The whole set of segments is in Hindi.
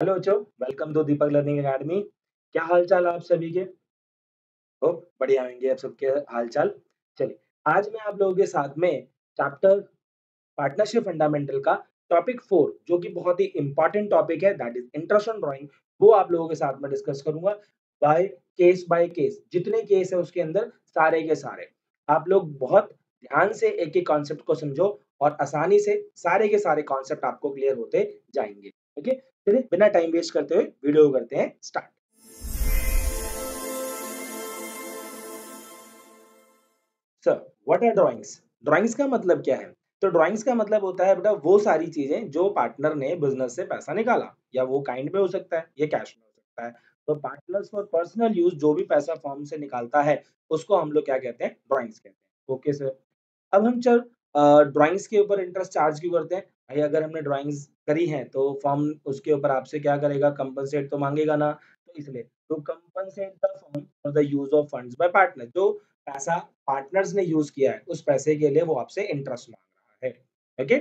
हेलो बच्चों, welcome to Deepak learning academy. क्या हाल चाल आप सभी के? होप बढ़िया होंगे आप सबके हाल चाल। चलिए, आज मैं आप लोगों के साथ में चैप्टर पार्टनरशिप फंडामेंटल का टॉपिक 4 जो कि बहुत ही इंपॉर्टेंट टॉपिक है, that is interest on drawing, वो आप लोगों के साथ में डिस्कस करूंगा बाय केस। जितने केस है उसके अंदर सारे के सारे आप लोग बहुत ध्यान से एक एक कॉन्सेप्ट को समझो और आसानी से सारे के सारे कॉन्सेप्ट आपको क्लियर होते जाएंगे। ओके, चलिए बिना टाइम वेस्ट करते हुए वीडियो करते हैं start. Sir, what are drawings? Drawings का मतलब क्या है? तो ड्राइंग्स का मतलब होता है बेटा वो सारी चीजें जो पार्टनर ने बिजनेस से पैसा निकाला, या वो काइंड में हो सकता है या कैश में हो सकता है। तो पार्टनर्स फॉर पर्सनल यूज जो भी पैसा फर्म से निकालता है उसको हम लोग क्या कहते हैं? ड्राइंग्स कहते हैं। Okay sir. अब हम चल ड्राइंग्स के ऊपर इंटरेस्ट चार्ज क्यों करते हैं? भाई अगर हमने ड्राइंग्स करी हैं तो फर्म उसके ऊपर आपसे क्या करेगा? कंपनसेट तो मांगेगा ना। तो इसलिए तो compensate the firm for the use of funds bye partner. जो पैसा पार्टनर्स ने यूज किया है उस पैसे के लिए वो आपसे इंटरेस्ट मांग रहा है। Okay,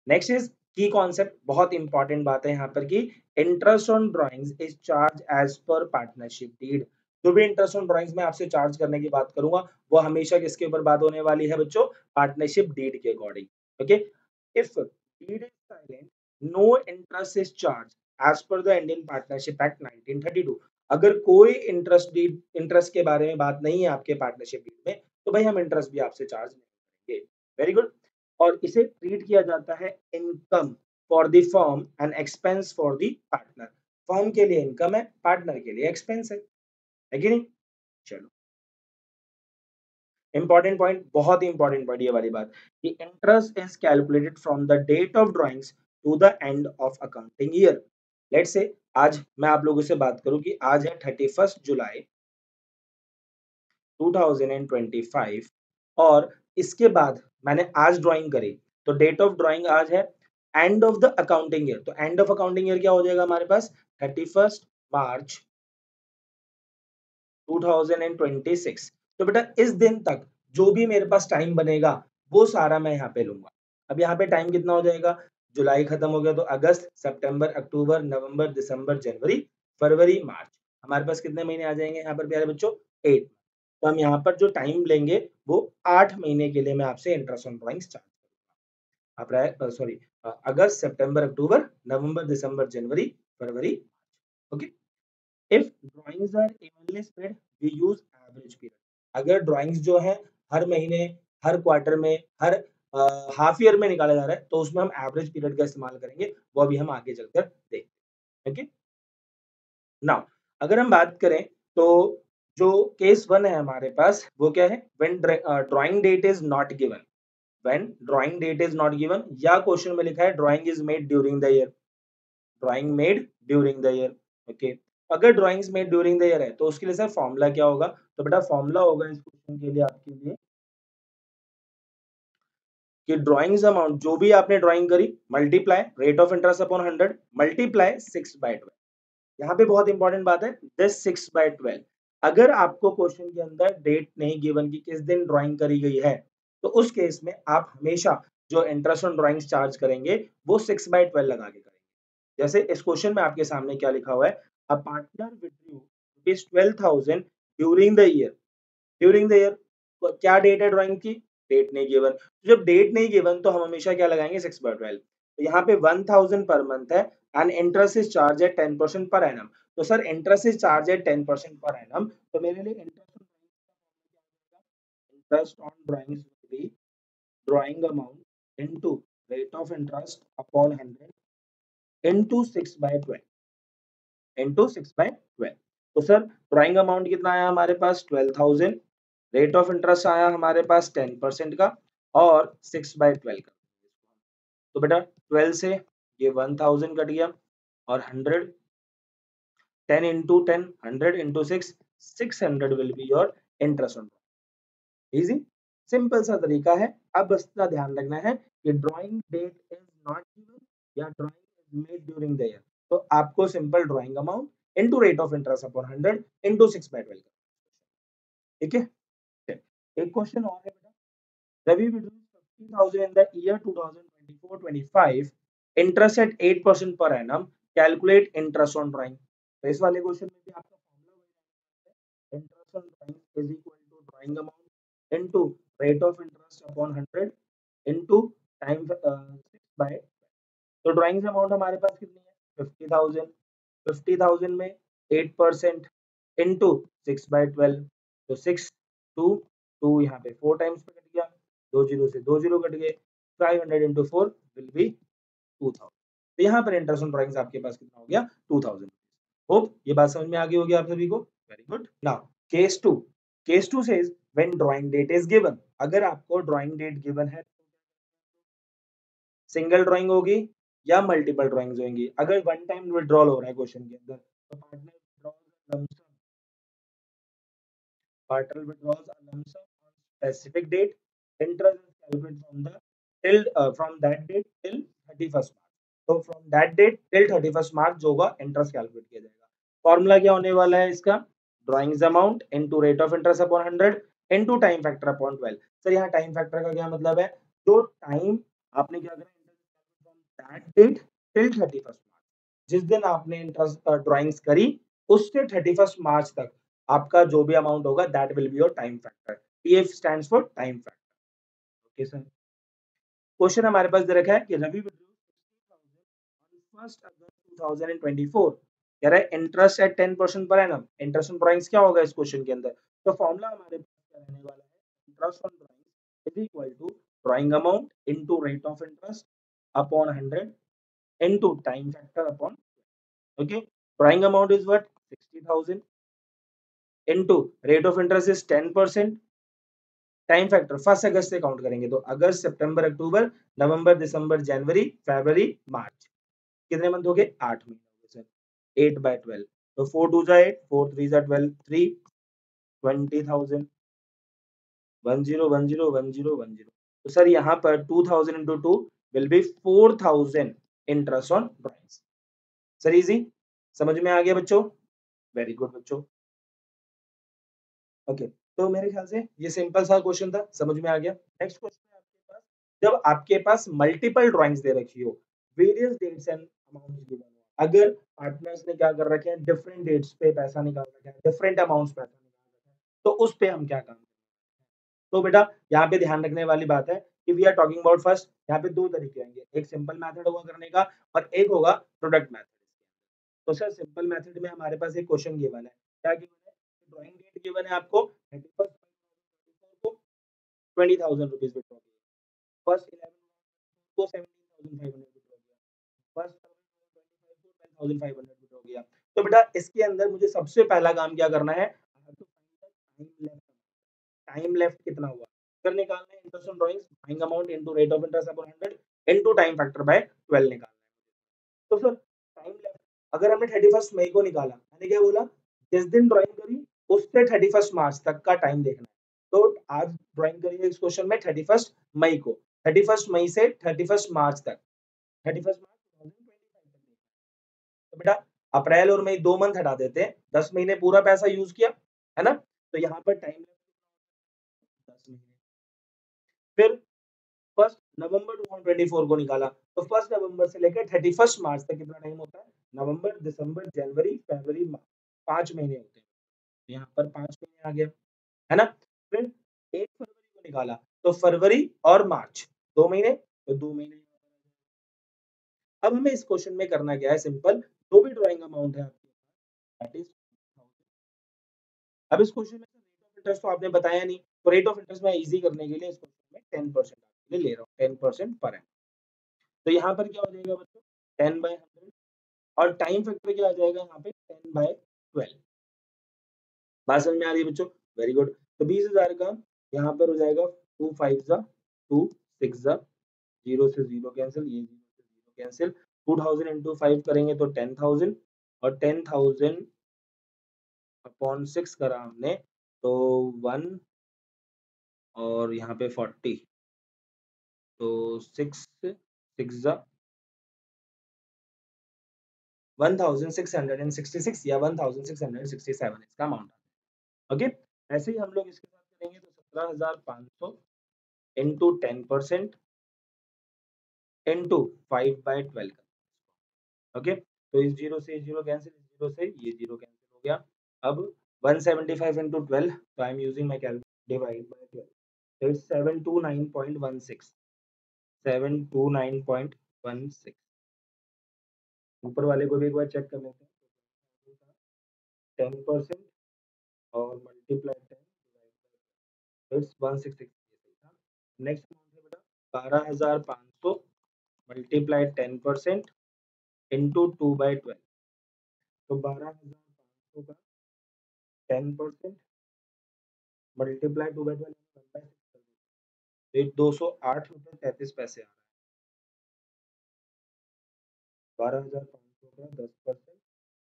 next is key concept, बहुत इंपॉर्टेंट बात है यहाँ पर कि interest on drawings is charge as per partnership deed. जो भी इंटरेस्ट ऑन ड्राइंग्स में आपसे चार्ज करने की बात करूंगा वो हमेशा किसके ऊपर बात होने वाली है बच्चों? पार्टनरशिप डीड के according. Okay, if deed is silent, no interest is charge as per the Indian partnership act 1932। अगर कोई इंटरेस्ट के बारे में बात नहीं है आपके पार्टनरशिप डीड में तो भाई हम इंटरेस्ट भी आपसे चार्ज नहीं करेंगे। Very good. और इसे ट्रीट किया जाता है income for the firm and expense for the partner. Firm के लिए इनकम है, पार्टनर के लिए एक्सपेंस है कि नहीं? चलो, इंपॉर्टेंट पॉइंट, बहुत ही इंपॉर्टेंट पॉइंट ये वाली बात कि interest is calculated from the date of drawings to the end of accounting year. Let's say आज मैं आप लोगों से बात करूं कि आज है 31 जुलाई 2025 और इसके बाद मैंने आज ड्राइंग करी तो डेट ऑफ ड्राइंग आज है end of the accounting year. तो एंड ऑफ अकाउंटिंग ईयर क्या हो जाएगा हमारे पास? 31 मार्च 2026। तो बेटा इस दिन तक जो भी मेरे पास टाइम बनेगा वो सारा मैं यहाँ पे लूंगा। अब यहाँ पे टाइम कितना हो जाएगा? जुलाई खत्म हो गया तो अगस्त, सितंबर, अक्टूबर, नवंबर, दिसंबर, जनवरी, फरवरी, मार्च। हमारे पास कितने महीने आ जाएंगे यहाँ पर प्यारे बच्चों? 8। तो हम यहाँ पर जो टाइम लेंगे वो 8 महीने के लिए मैं आपसे इंटरेस्ट ऑन ड्राइंग्स चार्ज करूंगा। आप सॉरी, अगस्त, सितंबर, अक्टूबर, नवंबर, दिसंबर, जनवरी, फरवरी। Okay, if drawings are evenly spread we use average period. अगर ड्राइंग्स जो है हर महीने, हर क्वार्टर में, हर हाफ ईयर में निकाला जा रहा है तो उसमें हम एवरेज पीरियड का इस्तेमाल करेंगे, वो अभी हम आगे चलकर देखते हैं। ओके, नाउ अगर हम बात करें तो जो केस वन है हमारे पास वो क्या है? When drawing date is not given. When drawing date is not given या क्वेश्चन में लिखा है drawing is made during the year. Drawing made during the year. Okay, अगर drawings made during the year है तो उसके लिए सर फॉर्मूला क्या होगा? तो बेटा फॉर्मूला होगा इस क्वेश्चन के लिए आपके लिए कि ड्राइंग्स अमाउंट जो भी आपने ड्राइंग करी multiply rate of interest upon 100 multiply 6/12। यहाँ पे बहुत इंपॉर्टेंट बात है, दिस 6/12। अगर आपको क्वेश्चन के अंदर डेट नहीं गिवन कि किस दिन ड्राइंग करी गई है तो उस केस में आप हमेशा जो इंटरेस्ट ऑन ड्राइंग्स चार्ज करेंगे वो 6/12 लगा के करेंगे। जैसे इस क्वेश्चन में आपके सामने क्या लिखा हुआ है? A partner withdrew rupees 12,000 during the year. During the year तो क्या डेट है ड्राइंग की? डेट नहीं गिवन। जब डेट नहीं गिवन तो हम हमेशा क्या लगाएंगे? 6/12। तो यहाँ पे 1000 पर मंथ है एंड इंटरेस्ट इज चार्ज है 10% पर एनम। तो सर इंटरेस्ट इज चार्ज है 10% पर एनम, तो मेरे लिए interest on drawings will be drawing amount into rate of interest upon 100 into 6/12 तो सर ड्राइंग अमाउंट कितना आया हमारे पास? 12,000। रेट ऑफ इंटरेस्ट आया हमारे पास 10% का और 6/12 का। तो बेटा 12 से ये 1000 कट गया और 100, 10 into 10, 100 into 6, 600 will be your interest on loan। Easy, simple सा तरीका है। अब बस इतना ध्यान रखना है कि drawing date is not given या drawing is made during the year, तो आपको simple drawing amount into rate of interest upon 100 into 6/12। ठीक है, एक क्वेश्चन और है बेटा। Ravi withdraw 50,000 in the year 2024-25 interest at 8% per annum calculate interest on drawing. तो इस वाले क्वेश्चन में भी आपका फॉर्मूला वही है, interest on drawing is equal to drawing amount into rate of interest upon 100 into time 6 by. तो ड्राइंग्स अमाउंट हमारे पास कितनी है 50,000। 50,000 में 8% इनटू 6/12। तो 6 2 2 यहाँ पे 4 टाइम्स पे कट गया, 2 जीरो से 2 जीरो कट गए, 500 इनटू 4 विल बी 2000। तो यहाँ पर इंटरेस्ट ऑन ड्राइंग्स आपके पास कितना हो गया 2000। होप ये बात समझ में आ गई होगी आप सभी को। Very good. Now case 2। Case 2 says when drawing date is given. अगर आपको ड्राइंग डेट गिवन है, सिंगल ड्राइंग होगी या मल्टीपल ड्राइंग्स होंगी। अगर वन टाइम विड्रॉल हो रहा है क्वेश्चन के अंदर तो partner withdrawals a lump sum on specific date, interest is calculated from the till from that date till 31st March. तो from that date till 31st March जो होगा इंटरेस्ट कैलकुलेट किया जाएगा। फॉर्मूला क्या होने वाला है इसका, drawings amount into rate of interest upon 100 into time factor upon 12। Sir यहाँ टाइम फैक्टर का क्या मतलब है, जो टाइम आपने क्या करा दैट डेट टिल 31st मार्च, जिस दिन आपने इंटरेस्ट ड्राइंग्स करी उससे 31st मार्च तक आपका जो भी अमाउंट होगा that will be your time factor. TF stands for time factor. Okay sir. Question हमारे पास दे रखा है कि रवि फर्स्ट अगस्त 2024 कह रहा है interest eight 10% per annum. Interest on drawings क्या होगा इस क्वेश्चन के अंदर, तो फॉर्मूला हमारे पास क्या रहने वाला है, interest on drawings is equal to drawing amount into rate of interest upon 100 into time factor upon, okay, drawing amount is what 60,000 into rate of interest is 10%, time factor 1 अगस्त से काउंट करेंगे तो अगस्त सितंबर अक्टूबर नवंबर दिसंबर जनवरी फरवरी मार्च, कितने मंथ हो गए 8 महीने हो गए सर। 8/12 तो 4 2 जा 8 4 3 जा 12 3 20,000 10 तो सर यहाँ पर 2000 into 2 will be 4000 interest on drawings. Sir easy समझ में आ गया बच्चों, वेरी गुड बच्चों। ओके, तो मेरे ख्याल से ये सिंपल सा क्वेश्चन था, समझ में आ गया। नेक्स्ट क्वेश्चन है आपके पास, जब आपके पास मल्टीपल ड्राइंग्स दे रखी हो, various dates and amounts given हो, अगर पार्टनर्स ने क्या कर रखे हैं डिफरेंट डेट्स पे पैसा निकाल रखा है, डिफरेंट अमाउंट्स पैसा निकाल रखा है, तो उस पे हम क्या काम करें। तो बेटा यहाँ पे ध्यान रखने वाली बात है कि we are talking about first, यहाँ पे दो तरीके आएंगे, एक सिंपल मेथड होगा करने का और एक होगा प्रोडक्ट मेथड। तो सर सिंपल मेथड में हमारे पास एक क्वेश्चन गिवन है, क्या गिवन है, ड्राइंग डेट गिवन है आपको 31st को 20,000 रुपीज विड्रॉ किया, फर्स्ट 11 को 17,500 विड्रॉ किया, फर्स्ट 12,500 विड्रॉ किया। तो बेटा इसके अंदर मुझे सबसे पहला काम क्या करना है, टाइम लेफ्ट कितना हुआ, फिर निकालना है interest on drawings drawing amount into rate of interest upon 100 into time factor by 12 निकालना है। तो सर टाइम लेफ्ट अगर हमने 31st मई को निकाला, मैंने क्या बोला जिस दिन ड्राइंग करी उससे 31st मार्च तक का टाइम देखना है। तो आज ड्राइंग करी है इस क्वेश्चन में 31st मई को, 31st मई से 31st मार्च तक, 31st मार्च 2025 तक देखना है। तो बेटा अप्रैल और मई 2 मंथ हटा देते हैं, 10 महीने पूरा पैसा यूज किया है ना, तो यहाँ पर टाइम 10 महीने। फिर फर्स्ट नवंबर 2024 को निकाला, तो फर्स्ट नवंबर से लेकर 31st मार्च तक कितना टाइम होता है, नवंबर दिसंबर जनवरी फरवरी मार्च, 5 महीने होते हैं। तो यहाँ पर 5 महीने आ गया है ना। फिर 1 फरवरी को निकाला तो फरवरी और मार्च 2 महीने, तो 2 महीने। अब हमें इस क्वेश्चन में करना क्या है, सिंपल, जो भी ड्राइंग अमाउंट है दैट इज, अब इस क्वेश्चन में रेट ऑफ इंटरेस्ट तो आपने बताया नहीं, तो रेट ऑफ इंटरेस्ट मैं इजी करने के लिए इस क्वेश्चन में 10% आपके लिए ले रहा हूँ, 10% पर एनम। तो यहाँ पर क्या हो जाएगा बच्चों 10/100 और टाइम फैक्टर क्या आ जाएगा यहाँ पे 10/12। बात समझ में आ रही है बच्चों, वेरी गुड। तो 20,000 का यहाँ पर हो जाएगा 2 5 जा 2 6 जा 0 से 0 कैंसिल, ये 0 से 0 कैंसिल, 2000 into 5 करेंगे तो 10,000 और 10,000 अपॉन 6 करा हमने तो 1 और यहाँ पे 40, तो 6 6 जा 1666 या 1667 इसका अमाउंट आता है। ओके, ऐसे ही हम लोग इसके साथ करेंगे तो 17,500 इंटू 10% इंटू 5/12 ओके। तो इस 0 से ये 0 कैंसिल, इस 0 से ये 0 कैंसिल हो गया। अब 175 into 12, so I am using my calculator, divide by 12, so it's 729.16, 729.16। ऊपर वाले को भी एक बार चेक कर लेते हैं। 10% और मल्टीप्लाई 10, इट्स 166। नेक्स्ट अमाउंट है बेटा 12,500 मल्टीप्लाई 10% इंटू 2/12, तो 12,500 का 10% मल्टीप्लाई 2/12, तो 208 रुपये 33 पैसे आ रहा है। 12,500 का 10%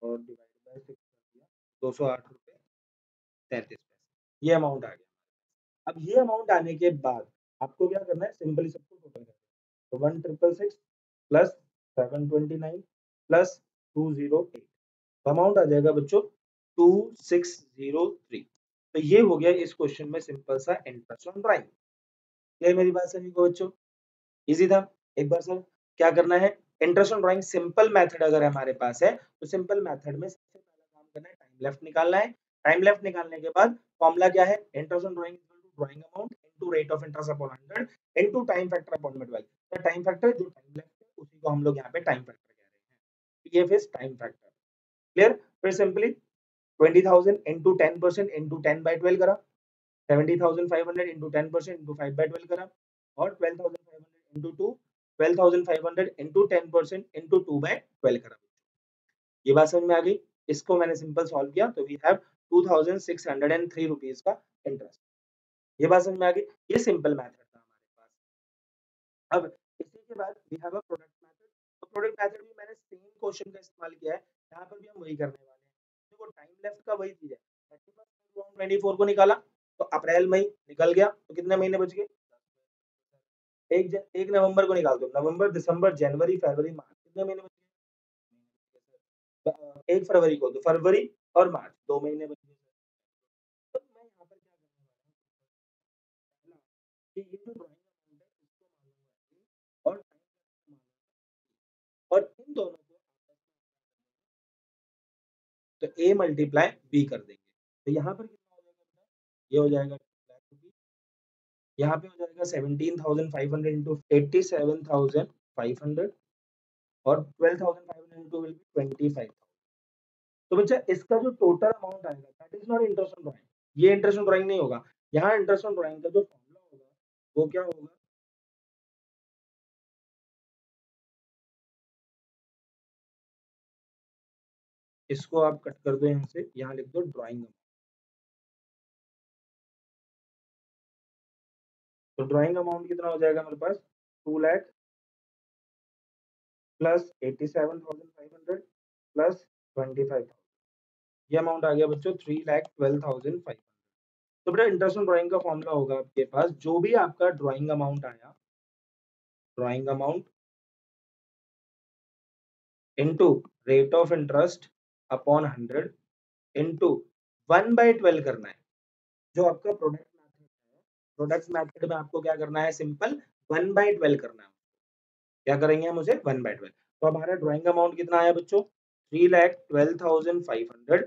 और डिवाइड बाय 6 कर दिया, 208 रुपये 33 पैसे, ये अमाउंट आ गया। अब ये अमाउंट आने के बाद आपको क्या करना है, सिंपली सबको टोटल करना है। तो 1,666 प्लस 729 प्लस 208, अमाउंट आ जाएगा बच्चों 2603। तो ये हो गया इस क्वेश्चन में सिंपल सा इंटरेस्ट ऑन ड्राइंग। क्लियर मेरी बात सभी को बच्चों? इजी था। एक बार सर क्या करना है, interest on drawing simple method अगर हमारे पास है तो सिंपल मेथड में सबसे पहला काम करना है, टाइम लेफ्ट निकालना है। टाइम लेफ्ट निकालने के बाद फॉर्मूला क्या है, interest on drawing equal to drawing amount into rate of interest upon 100 into time factor upon 12। तो टाइम फैक्टर जो टाइम लेफ्ट है उसी को हम लोग यहाँ पे टाइम फैक्टर कह रहे हैं। ये फिर टाइम फैक्टर। क्लियर? फिर सिंपली 20,000 into 10% into 10/12 करा, 70,500 into 10% into 5/12 करा, और 12,500 into 2, 12,500 into 10% into 2/12 करा। ये बात समझ में आ गई? इसको मैंने सिंपल सॉल्व किया तो वी हैव 2,603 रुपीज का इंटरेस्ट। ये बात समझ में आ गई? ये सिंपल मेथड था हमारे पास। अब इसी के बाद we have a product method. तो प्रोडक्ट मेथड में मैंने सेम क्वेश्चन का इस्तेमाल किया है, यहाँ पर भी हम वही करने वाले हैं। देखो टाइम लेफ्ट का वही चीज है, 31/24 को निकाला तो अप्रैल मई निकल गया, तो कितने महीने बच गए, 1 नवंबर को निकाल दो, नवंबर दिसंबर जनवरी फरवरी मार्च, कितने महीने बच गए, 1 फरवरी को, तो फरवरी और मार्च 2 महीने बच गए। तो मैं यहाँ पर क्या करने वाला हूँ, कि ये जो ड्राइंग अमाउंट है इसको मालूम है और इन दोनों को तो a मल्टीप्लाई b कर देंगे। तो यहाँ पर कितना हो जाएगा, ये हो जाएगा, यहाँ पे हो जाएगा 17,500 इंटू 87,500 और 12,500 इंटू विल बी 25,000। तो बच्चा इसका जो टोटल अमाउंट आएगा that is not interest on drawing, ये इंटरेस्ट ऑन ड्राइंग नहीं होगा। यहाँ इंटरेस्ट ऑन ड्राइंग का जो फॉर्मूला होगा वो क्या होगा, इसको आप कट कर दो, यहाँ से यहाँ लिख दो ड्राइंग अमाउंट। तो ड्राइंग अमाउंट कितना हो जाएगा हमारे पास, 2 लाख प्लस 87,500 प्लस 25,000, ये अमाउंट आ गया बच्चों 3,12,500। तो बेटा इंटरेस्ट ऑन ड्राइंग का फॉर्मूला होगा आपके पास, जो भी आपका ड्राइंग अमाउंट आया, drawing amount into rate of interest upon 100 into 1/12 करना है। जो आपका प्रोडक्ट मेथड है, प्रोडक्ट मेथड में आपको क्या करना है, सिंपल 1/12 करना है। क्या करेंगे हम उसे 1/12। तो हमारा ड्राइंग अमाउंट कितना आया बच्चों, 3,12,500,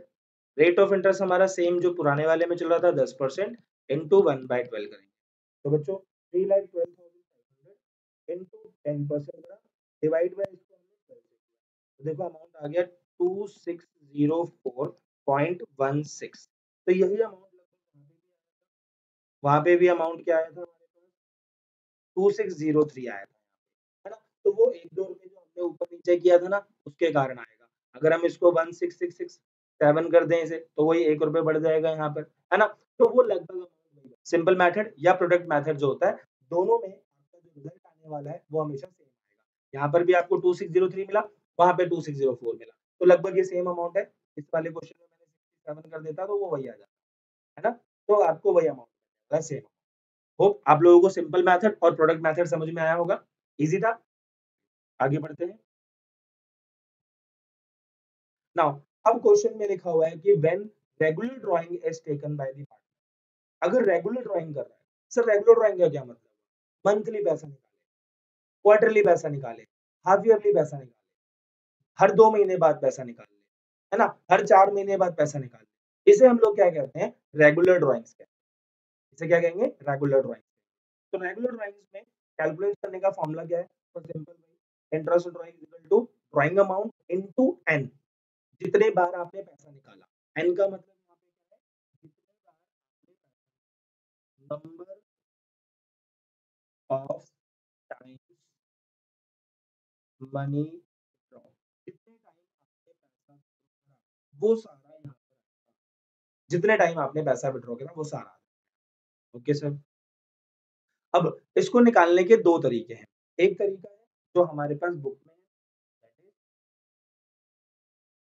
रेट ऑफ इंटरेस्ट हमारा सेम जो पुराने वाले में चल रहा था 10% इंटू 1/12 करेंगे। तो बच्चों 3,12,500 इंटू 10% करा, डिवाइड बाय इसको हमने 12 से किया, तो देखो अमाउंट आ गया 2604.16। तो यही अमाउंट वहां पे भी अमाउंट क्या आया था हमारे पास, 2603 आया था, है ना। तो वो 1-2 रुपए जो हमने ऊपर नीचे किया था ना उसके कारण आएगा। अगर हम इसको 1666 कर दें इसे तो वही 1 रुपए बढ़ जाएगा यहाँ पर, है ना। तो वो लगभग सिंपल मेथड या प्रोडक्ट मेथड जो होता है, दोनों में आपका जो रिजल्ट आने वाला है वो हमेशा सेम आएगा। यहाँ पर भी आपको 2603 मिला, वहां पे 2604 मिला, तो लगभग ये सेम अमाउंट है। इस वाले क्वेश्चन में मैंने 67 कर देता तो वो वही आ जाता, है ना। तो आपको वही अमाउंट सेम। होप आप लोगों को सिंपल मेथड और प्रोडक्ट मेथड समझ में आया होगा, इजी था। आगे बढ़ते हैं। नाउ अब क्वेश्चन में लिखा हुआ है कि when regular drawing is taken by the partner. अगर रेगुलर ड्राइंग कर रहा है, सर रेगुलर ड्राइंग का क्या मतलब, मंथली पैसा निकाले, क्वार्टरली पैसा निकाले, हाफ ईयरली पैसा निकाले, हर 2 महीने बाद पैसा निकाल ले, है ना? हर 4 महीने बाद पैसा निकाल ले। इसे हम लोग क्या कहते हैं? रेगुलर ड्राइंग्स कहते हैं। इसे क्या कहेंगे? Regular drawings. तो रेगुलर ड्राइंग्स में कैलकुलेट करने का फॉर्मूला क्या है? तो सिंपल भाई interest drawing is equal to drawing amount into N. जितने बार आपने पैसा निकाला, एन का मतलब यहाँ पे क्या है? जितने बार आपने number of times money withdraw, जितने टाइम आपने पैसा withdraw करा, वो सारा यहाँ पर आएगा। जितने टाइम आपने पैसा विथड्रॉ करा वो सारा। Okay sir. अब इसको निकालने के 2 तरीके हैं। एक तरीका है जो हमारे पास बुक में है, दैट इज़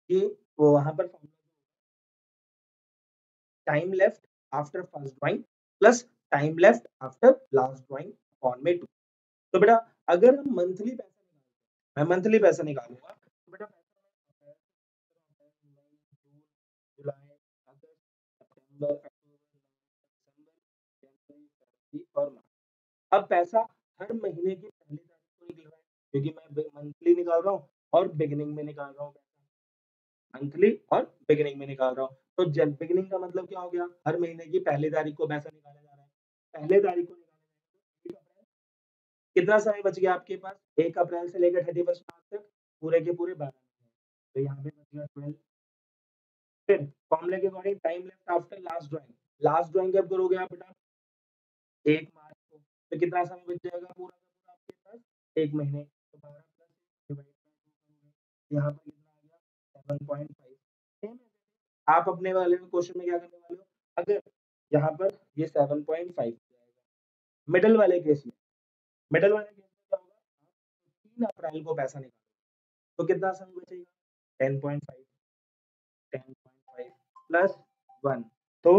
कि वो वहाँ पर formula time left after first drawing plus time left after last drawing upon में 2। तो बेटा अगर हम मंथली पैसा निकालते हैं, मैं मंथली पैसा निकालूँगा, तो बेटा पैसा मैं अप्रैल, मई, जून, जुलाई, अगस्त, सितंबर, अक्टूबर, नवंबर, दिसंबर, जनवरी, फरवरी और मार्च। अब पैसा हर महीने की पहली तारीख को निकल रहा है, क्योंकि मैं मंथली निकाल रहा हूँ और बिगिनिंग में निकाल रहा हूँ पैसा। मंथली और बिगिनिंग में निकाल रहा हूँ। तो जन बिगिनिंग का मतलब क्या हो गया? हर महीने की पहली तारीख को पैसा निकाला जा रहा है। पहले तारीख को निकाला जाएगा तो 1 अप्रैल। कितना समय बच गया आपके पास? 1 अप्रैल से लेकर 31 मार्च तक पूरे के पूरे 12 महीने। तो यहाँ पे बच गया 12। फिर फॉर्मूले के according time left after last drawing. Last drawing कब करोगे आप बेटा? 1 मार्च को। तो कितना समय बच जाएगा पूरा का पूरा आपके पास? 1 महीने। तो 12 प्लस 1 डिवाइड बाय 2 करोगे। यहाँ पर कितना आ गया? 7.5। सेम है। आप अपने वाले में क्वेश्चन में क्या करने वाले हो? अगर यहाँ पर ये 7.5 जाएगा। मिडल वाले केस में, मिडल वाले केस में क्या होगा? आप 3 अप्रैल को पैसा निकालोगे, तो कितना समय बचेगा? 10.5, 10.5 प्लस 1। तो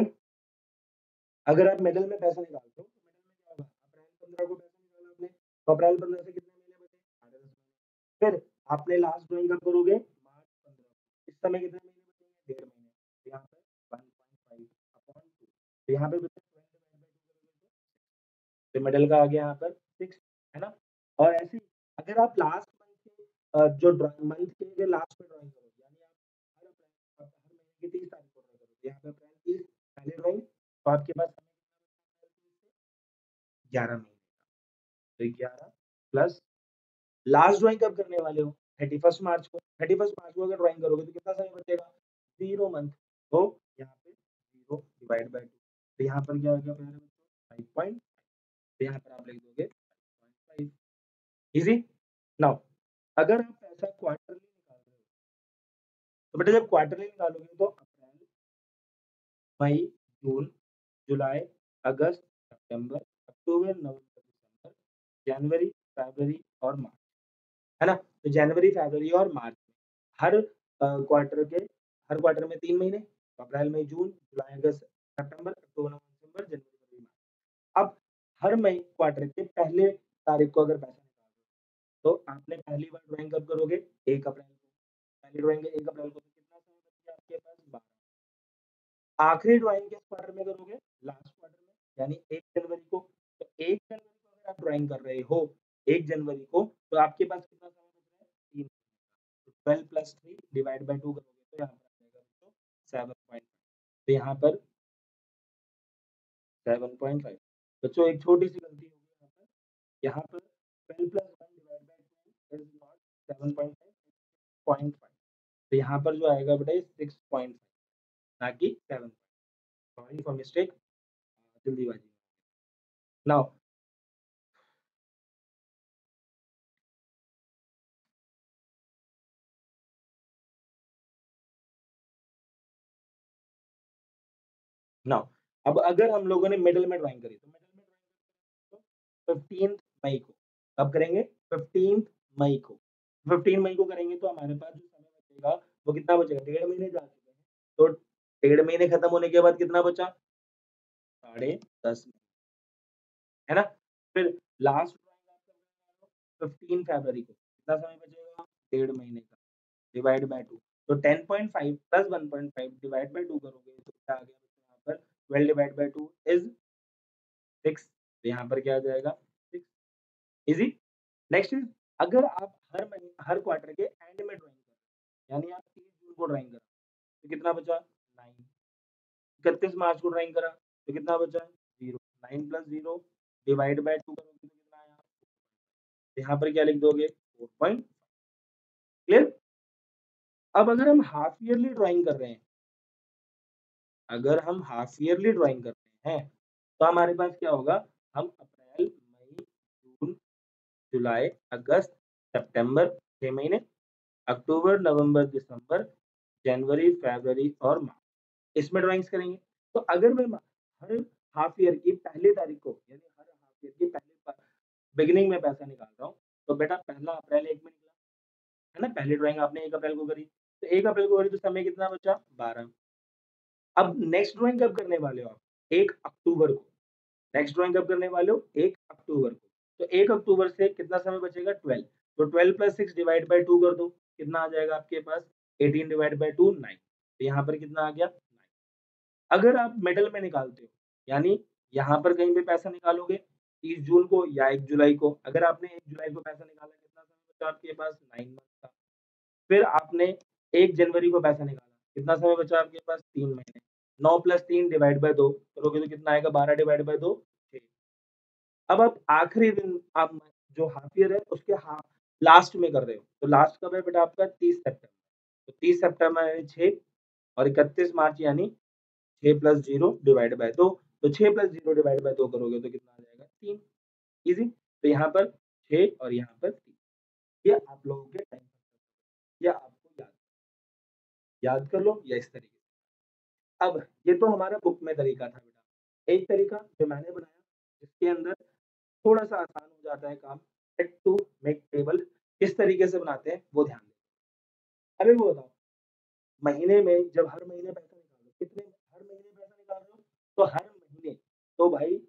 अगर आप मिडल में पैसा निकालते हो, तो मिडल में क्या होगा? अप्रैल 15 को पैसा निकाला आपने, तो अप्रैल 15 से कितने महीने बचे? साढ़े 10 महीने। फिर आपने लास्ट ड्राइंग कब करोगे? मार्च 15 को। इस समय कितने महीने बचेंगे? 1.5 महीने। तो यहाँ पे 1.5 अपॉन 2। तो यहाँ पे बचा 12 डिवाइड बाय 2 करोगे तो मिडल का आ गया यहाँ पर 6, है ना? और ऐसे ही अगर आप लास्ट मंथ के जो मंथ के लास्ट में ड्राइंग करोगे, यानी आप हर महीने की 30 तारीख को ड्रा करोगे, यहाँ पे अप्रैल 30 पहले ड्राइंग, तो आपके पास समय कितना बचा? 11 महीने का। तो 11 प्लस लास्ट ड्राइंग कब करने वाले हो? 31 मार्च को। 31 मार्च को अगर ड्राइंग करोगे तो कितना समय बचेगा? 0 मंथ। तो यहाँ पे 0 डिवाइड बाय 2। तो यहाँ पर क्या हो गया प्यारे बच्चों? 5 पॉइंट। तो यहाँ पर आप लिख दोगे 5.5। ईज़ी? नाउ अगर आप पैसा क्वार्टरली निकाल रहे हो, तो बेटा जब क्वार्टरली निकालोगे तो अप्रैल, मई, जून, जुलाई, अगस्त, सितंबर, अक्टूबर, नवंबर, दिसंबर, जनवरी, फरवरी और मार्च, है ना? तो जनवरी, फरवरी और मार्च में हर क्वार्टर के हर क्वार्टर में 3 महीने, तो अप्रैल, मई, जून, जुलाई, अगस्त, सितंबर, अक्टूबर, नवंबर, दिसंबर, जनवरी, फरवरी, मार्च। अब हर मई क्वार्टर के पहले तारीख को अगर पैसा निकाल रहे हो, तो आपने पहली बार ड्राइंग कब करोगे? 1 अप्रैल को। पहली ड्राइंग 1 अप्रैल को, तो कितना समय बच गया आपके पास? 12। आखिरी ड्राइंग किस क्वार्टर में करोगे? लास्ट क्वार्टर में, यानी 1 जनवरी को। तो 1 जनवरी को अगर आप ड्राइंग कर रहे हो, 1 जनवरी को, तो आपके पास कितना समय बच रहा है? 3। तो 12 प्लस 3 डिवाइड बाय 2 करोगे तो यहाँ पर आ जाएगा बच्चों 7 तो यहाँ पर 7.5। बच्चों एक छोटी-सी गलती हो गई यहाँ पर 12 plus 1 divide by 2 is not 7.5, 0.5। तो यहाँ पर जो आएगा बेटा ये 6.5 ना कि 7। सॉरी फॉर मिस्टेक, जल्दीबाजी। नाउ नाउ अब अगर हम लोगों ने मिडल में ड्राइंग करी, तो मिडल में ड्राइंग 15th मई को। कब करेंगे? 15th मई को। 15 मई को करेंगे तो हमारे पास जो समय बचेगा, वो कितना बचेगा? डेढ़ महीने जा चुके हैं। तो डेढ़ महीने खत्म होने के बाद कितना बचा? साढ़े 10, है ना? फिर लास्ट ड्राइंग आप कब करने वाले हो? 15 फरवरी को। कितना समय बचेगा? डेढ़ महीने का, डिवाइड बाय 2। तो 10.5 प्लस 1.5 डिवाइड बाय 2 करोगे तो क्या आ गया बच्चों यहाँ पर? 12 डिवाइड बाय 2 इज़ 6। तो यहाँ पर क्या आ जाएगा? 6। ईज़ी? नेक्स्ट इज़ अगर आप हर क्वार्टर के एंड में ड्राइंग कर रहे हो, यानी आप 30 जून को ड्राइंग करा तो कितना बचा 9, 31 मार्च को ड्राइंग करा तो कितना बचा 0, 9 प्लस 0 डिवाइड बाय 2 करोगे तो कितना आया, तो यहाँ पर क्या लिख दोगे 4 पॉइंट। क्लियर। अब अगर हम हाफ ईयरली ड्राइंग कर रहे हैं, अगर हम हाफ ईयरली ड्राइंग कर रहे हैं तो हमारे पास क्या होगा, हम अप्रैल मई जून जुलाई अगस्त सितंबर 6 महीने, अक्टूबर नवंबर दिसंबर जनवरी फरवरी और मार्च इसमें ड्राइंग्स करेंगे। तो अगर मैं हर हाफ ईयर की पहली तारीख को यानी हर हाफ ईयर की पहली बिगिनिंग में पैसा निकाल रहा हूँ तो बेटा पहला अप्रैल 1 में निकला, है ना, पहली ड्राइंग आपने 1 अप्रैल को करी तो 1 अप्रैल को करी तो समय कितना बचा 12। अब नेक्स्ट ड्राइंग कब करने वाले हो आप, 1 अक्टूबर को। नेक्स्ट ड्राइंग कब करने वाले हो 1 अक्टूबर को। तो 1 अक्टूबर से कितना समय बचेगा 12, तो 12 प्लस 6 डिवाइड बाय 2 कर दो, कितना आ जाएगा आपके पास 18 डिवाइड बाय 2 9, तो यहाँ पर कितना आ गया 9। अगर आप मिडल में निकालते हो, यानी यहाँ पर कहीं पे पैसा निकालोगे 30 जून को या 1 जुलाई को, अगर आपने 1 जुलाई को पैसा निकाला कितना समय बचा आपके पास 9 मंथ का। फिर आपने 1 जनवरी को पैसा निकाला, कितना समय बचा आपके पास 3 महीने। 9 प्लस 3 डिवाइड बाय 2 करोगे तो कितना आएगा 12 डिवाइड बाय 2 6। अब आप आखिरी दिन आप जो हाफ ईयर है उसके लास्ट में कर रहे हो, तो लास्ट कब है बेटा आपका 30 सितंबर। तो 30 सितंबर यानी 6 और 31 मार्च यानी 6 प्लस 0 डिवाइड बाय 2, तो 6 प्लस 0 डिवाइड बाय 2 करोगे तो कितना आ जाएगा 3। ईज़ी। तो यहाँ पर 6 और यहाँ पर 3। ये आप लोगों के टाइम, या आपको याद कर लो या इस तरीके से। अब ये तो हमारा बुक में तरीका था बेटा। एक तरीका जो मैंने बनाया जिसके अंदर थोड़ा-सा आसान हो जाता है काम, सेट टू मेक टेबल किस तरीके से बनाते हैं वो ध्यान दें। अभी वो बताओ, महीने में जब हर महीने पैसा निकालो, कितने हर महीने पैसा निकाल रहे हो? तो हर महीने, तो भाई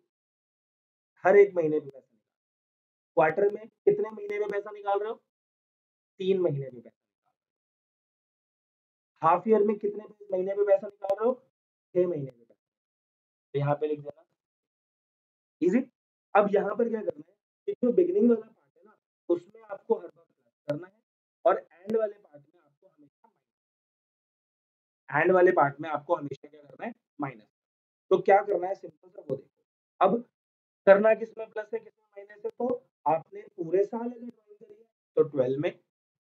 हर 1 महीने पे पैसा निकालो। क्वार्टर में कितने महीने में पैसा निकाल रहे हो? 3 महीने में पैसा निकाल रहे हो। हाफ ईयर में कितने महीने में पैसा निकाल रहे हो? 6 महीने में पैसा। तो यहाँ पे लिख देना। ईज़ी। अब यहाँ पर क्या करना है, कि जो बिगिनिंग वाला पार्ट है ना, उसमें आपको हर बार प्लस करना है और एंड वाले पार्ट में आपको हमेशा क्या करना है, माइनस। तो क्या करना है सिंपल सा वो देखो। अब करना किसमें प्लस है, किसमें माइनस है, तो आपने पूरे साल अगर ड्राइंग करी है, तो 12 में,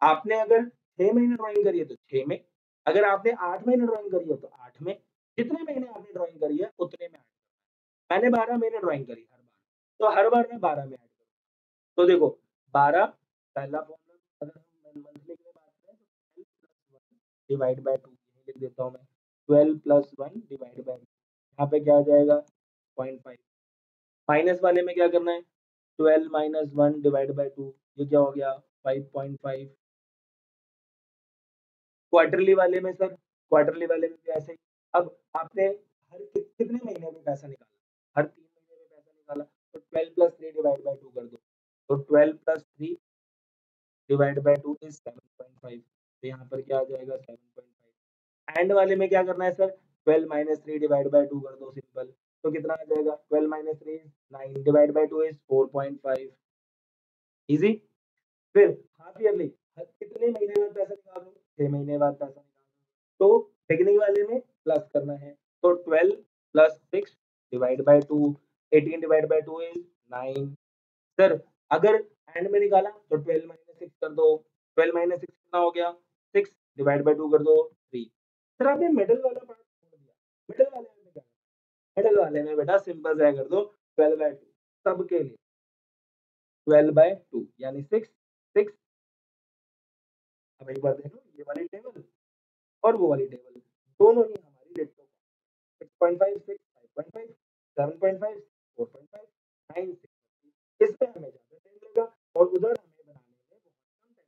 आपने अगर 6 महीने ड्राइंग करी है, तो 6 में, अगर आपने 8 महीने ड्राइंग करी है, तो 8 में, जितने महीने आपने ड्राइंग करी है, उतने में ऐड करना है। मैंने 12 महीने ड्राइंग करी हर बार, तो हर बार मैं 12 में ऐड करूँगा। तो देखो 12 पहला फॉर्मूला, अगर हम मंथली की बात करें तो 12 प्लस 1 डिवाइड बाय 2 यही लिख देता हूँ मैं। 12 प्लस 1 डिवाइड बाय, यहाँ पे क्या आ जाएगा 0.5। माइनस वाले में क्या करना है, 12 माइनस 1 डिवाइड बाय 2, ये क्या हो गया 5.5। क्वार्टरली वाले में सर, क्वार्टरली वाले में भी ऐसे ही। अब आपने हर कितने महीने में पैसा निकाला, हर 3 महीने में पैसा निकाला, तो 12 प्लस 3 डिवाइड बाय 2 कर दो, तो 12 प्लस 3 डिवाइड बाय 2 इज़ 7.5, तो यहाँ पर क्या आ जाएगा 7.5। एंड वाले में क्या करना है सर, 12 माइनस 3 डिवाइड बाय 2 कर दो सिंपल, तो कितना आ जाएगा 12 minus 3 9 divide by 2 is 4.5। Easy. फिर हाफ ईयरली, कितने महीने बाद पैसा निकाल रहे हो, 6 महीने बाद पैसा निकाल रहे हो, तो बिगिनिंग वाले में प्लस करना है, तो 12 plus 6 divide by 2, 18 divide by 2 is 9। Sir अगर एंड में निकाला तो 12 माइनस 6 कर दो, 12 माइनस 6 कितना हो गया 6 डिवाइड बाय 2 कर दो 3। सर आपने मिडल वाला पार्ट छोड़ दिया, मिडल वाले में क्या, मिडल वाले में बेटा सिंपल सा कर दो 12 बाय 2 सबके लिए, 12 बाय 2 यानी 6 6। अब एक बार देखो ये वाली टेबल और वो वाली टेबल दोनों ही हमारी डिट्टो, 6.5 6 5.5 7.5 4.5 9 6, इसमें हमें ज़्यादा टाइम लगेगा और उधर हमें बनाने में बहुत कम टाइम।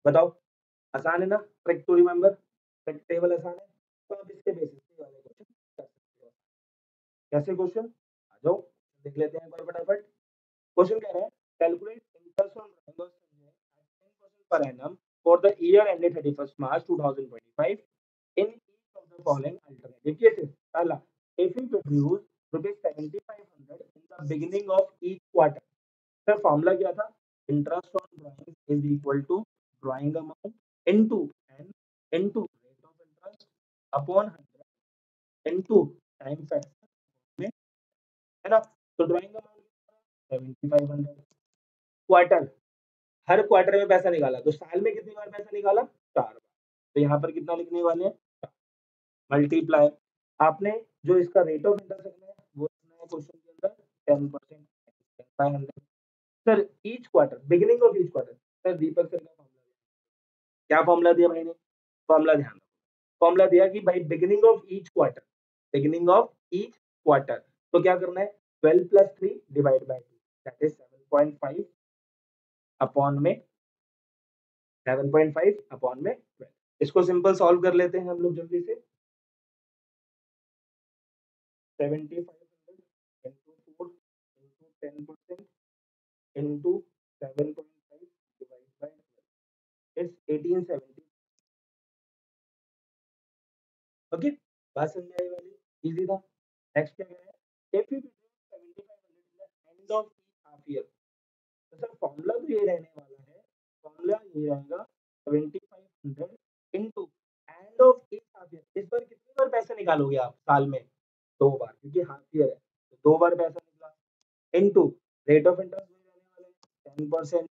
बताओ आसान है ना, trick to remember, trick table आसान है, तो आप इसके बेसिस पे वाले क्वेश्चन कर सकते हो। कैसे क्वेश्चन, आ जाओ देख लेते हैं एक बार फटाफट। क्वेश्चन कह रहा है calculate interest on drawing at 10% per annum for the year ended 31st March 2025 in each of the following alternative cases. पहला, if you produce rupees 7500 in the beginning of each quarter, sir formula क्या था, interest on drawing is equal to drawing amount into N into rate of interest upon 100 into time factor में, है ना। तो ड्राइंग अमाउंट 7500 क्वार्टर, हर क्वार्टर में पैसा निकाला, तो साल में कितनी बार पैसा निकाला? 4 बार। तो यहाँ पर कितना लिखने वाले हैं? मल्टीप्लाई, आपने जो इसका रेट ऑफ इंटरेस्ट रखना है वो रखना है क्वेश्चन के अंदर 10% by 100। Sir each quarter, beginning of each quarter, sir Deepak sir का फॉर्मूला, क्या फॉर्मूला दिया भाई ने? फॉर्मूला ध्यान रखो, फॉर्मूला दिया कि भाई beginning of each quarter, beginning of each quarter, तो क्या करना है? 12 plus 3 divide by 2, that is 7.5 upon में 7.5 अपॉन में 12। इसको सिंपल सॉल्व कर लेते हैं हम लोग जल्दी से। 7500 into 4 into 10% into 7.5 divided by 12, it's 1870। Okay, बात समझ में आई वाली? इजी था। नेक्स्ट क्या है? If you 7500 end of half year, तो सर फॉर्मूला तो ये रहने वाला है, फॉर्मूला ये रहेगा 7500 into end of each half year. इस बार कितनी बार पैसा निकालोगे आप साल में? 2 बार, क्योंकि हाफ ईयर है तो 2 बार पैसा निकला, इनटू रेट ऑफ इंटरेस्ट में रहने वाला है 10%,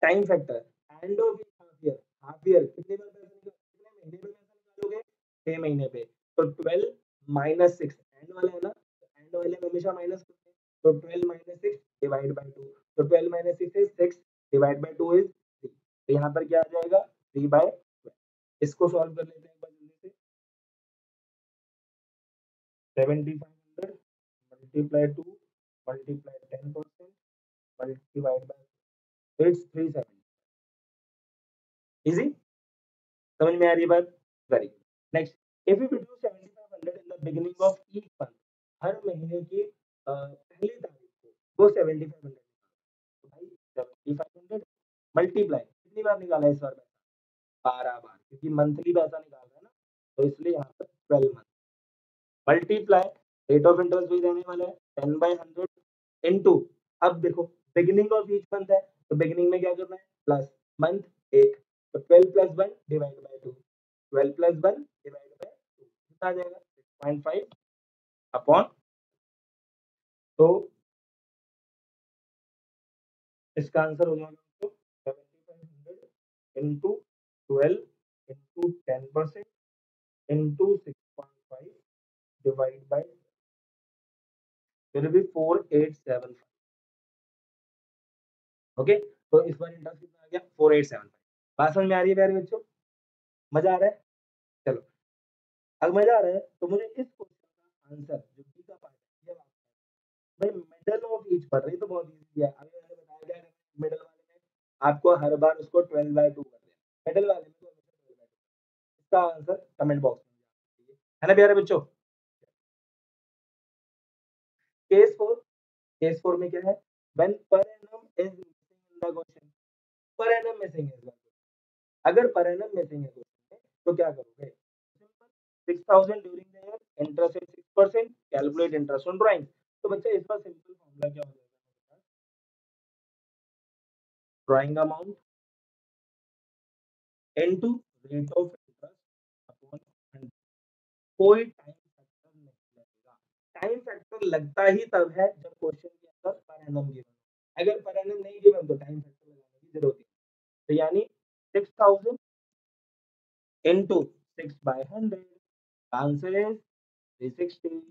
time factor end of each half year, half year कितनी बार पैसा निकाल, कितने महीने पे पैसा निकालोगे? 6 महीने पे। तो 12 माइनस 6 एंड वाला है ना, एंड वाले में हमेशा माइनस करते हैं, तो 12 माइनस 6 डिवाइड बाय 2, तो 12 minus 6 is 6 divide by 2 is 3, तो यहाँ पर क्या आ जाएगा? 3 बाय 12। इसको सॉल्व कर लेते हैं एक बार जल्दी से। 7500 multiply 2 multiply 10% multiplied by, it's 370। Easy, समझ में आ रही है बात? Very good. Next, if you withdraw 7500 in the beginning of each month, हर महीने की पहली तारीख को वो 7500, तो भाई 7500 मल्टीप्लाई, कितनी बार निकाला इस बार पैसा? 12 बार, क्योंकि मंथली पैसा निकाल रहा है ना, तो इसलिए यहाँ पर 12 month, multiply rate of interest भी रहने वाला है 10/100 इनटू, अब देखो बिगिनिंग ऑफ ईच मंथ है, तो बिगिनिंग में क्या करना है? प्लस मंथ एक, तो 12 plus 1 divide by 2, 12 plus 1 divide by 2 कितना आ जाएगा? 6.5 अपॉन, तो इसका आंसर हो जाएगा तो 7500 into 12 into 10% into 6.5 divide by, will be 4875। Okay, तो इस बार इंटरेस्ट कितना आ गया? 4875। बात समझ में आ रही है प्यारे बच्चों? मजा आ रहा है? चलो, अगर मजा आ रहा है तो मुझे इस क्वेश्चन का आंसर जो बी का पार्ट है ये भाई मिडल ऑफ ईच पढ़ रही तो बहुत इजी है। अभी मैंने बताया क्या है, मिडल वाले में आपको हर बार उसको 12/2 कर देना, मिडल वाले में तो हमेशा 12/2। इसका आंसर कमेंट बॉक्स में है ना प्यारे बच्चों? केस 4, केस 4 में क्या है? When per annum is missing in the question, per annum missing है, अगर पर एनम मिसिंग है क्वेश्चन में तो क्या करोगे? Simple, 6000 during the year, interest rate 6%, calculate interest on drawing. तो बच्चा इसका सिंपल फॉर्मूला क्या हो जाएगा? Drawing amount into rate of interest upon 100। कोई टाइम फैक्टर नहीं लगेगा, टाइम फैक्टर लगता ही तब है जब क्वेश्चन के अंदर पर एनम गिवन हो, अगर पर एनम नहीं गिवन तो टाइम फैक्टर लगाने की जरूरत नहीं। तो यानी 6000 इनटू 6/100, आंसर इज 360।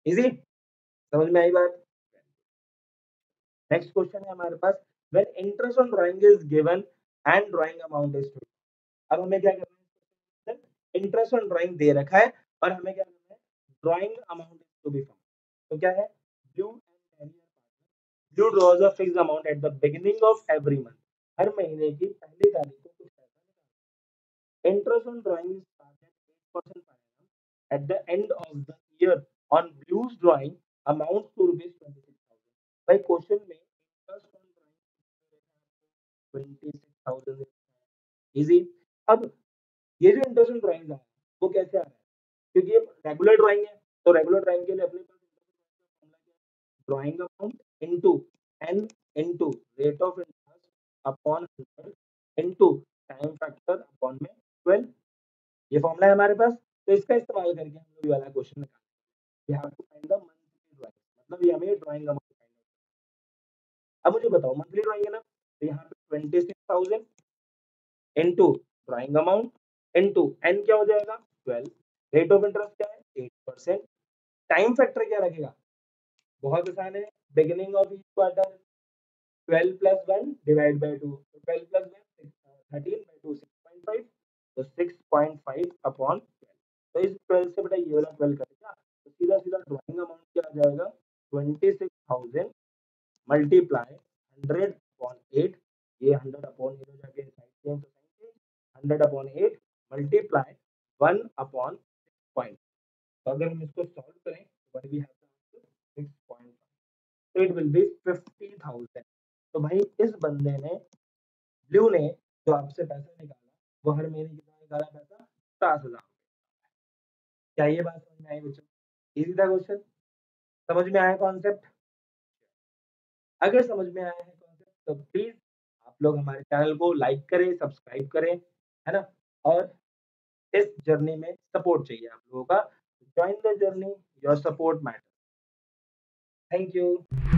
इजी, समझ में आई बात? नेक्स्ट क्वेश्चन है हमारे पास, when interest on drawing is given and drawing amount is to. अब हमें क्या करना है? इंटरेस्ट ऑन ड्राइंग दे रखा है और हमें क्या करना है? Drawing amount is to be found. तो क्या है? Blue and blue draws a fixed amount at the beginning of every month, हर महीने की पहली तारीख को कुछ पैसा निकालना। Interest on drawing start at 8% per annum at the end of the year on blues drawing amount to rupees 26,000। भाई क्वेश्चन में इंटरेस्ट ऑन ड्राइंग 26,000। इजी। अब ये जो इंटरेस्ट ऑन ड्राइंग है वो कैसे आ रहा है? क्योंकि ये रेगुलर ड्राइंग है, तो रेगुलर ड्राइंग के लिए अपने पास drawing amount into N into rate of interest upon 100 into time factor upon में 12। ये फॉर्मूला है हमारे पास। तो इसका इस्तेमाल करके हम लोग ये वाला क्वेश्चन निकालेंगे। We have to find the monthly drawing, मतलब ये हमें ड्राइंग अमाउंट फाइंड आउट। अब मुझे बताओ मंथली ड्राइंग है ना, तो यहाँ पे 26,000 into drawing amount into n क्या हो जाएगा 12। रेट ऑफ इंटरेस्ट क्या है 8%। टाइम फैक्टर क्या रखेगा, बहुत आसान है, beginning of each quarter 12 plus 1 divide by 2, तो 12 प्लस 1 13 बाय 2 6.5, तो 6.5 अपॉन 12। तो इस 12 से बेटा ये वाला 12 कटेगा, तो सीधा सीधा ड्राइंग अमाउंट क्या आ जाएगा 26,000 मल्टीप्लाई 100 अपॉन 8। ये 100 अपॉन 8 हो जाके साइड चेंज तो side change 100 upon 8 multiply 1 upon 6.5। तो अगर हम इसको सॉल्व करें तो व्हाट वी हैव टू 6.5, तो इट विल बी 50,000। तो भाई इस बंदे ने, ब्लू ने, जो आपसे पैसा निकाला वो हर महीने कितना निकाला पैसा 60,000। क्या ये बात समझ में आई बच्चों? इजी था क्वेश्चन, समझ में आया कॉन्सेप्ट? अगर समझ में आया है कॉन्सेप्ट तो प्लीज आप लोग हमारे चैनल को लाइक करें, सब्सक्राइब करें, है ना? और इस जर्नी में सपोर्ट चाहिए आप लोगों का। Join the journey, your support matter. Thank you.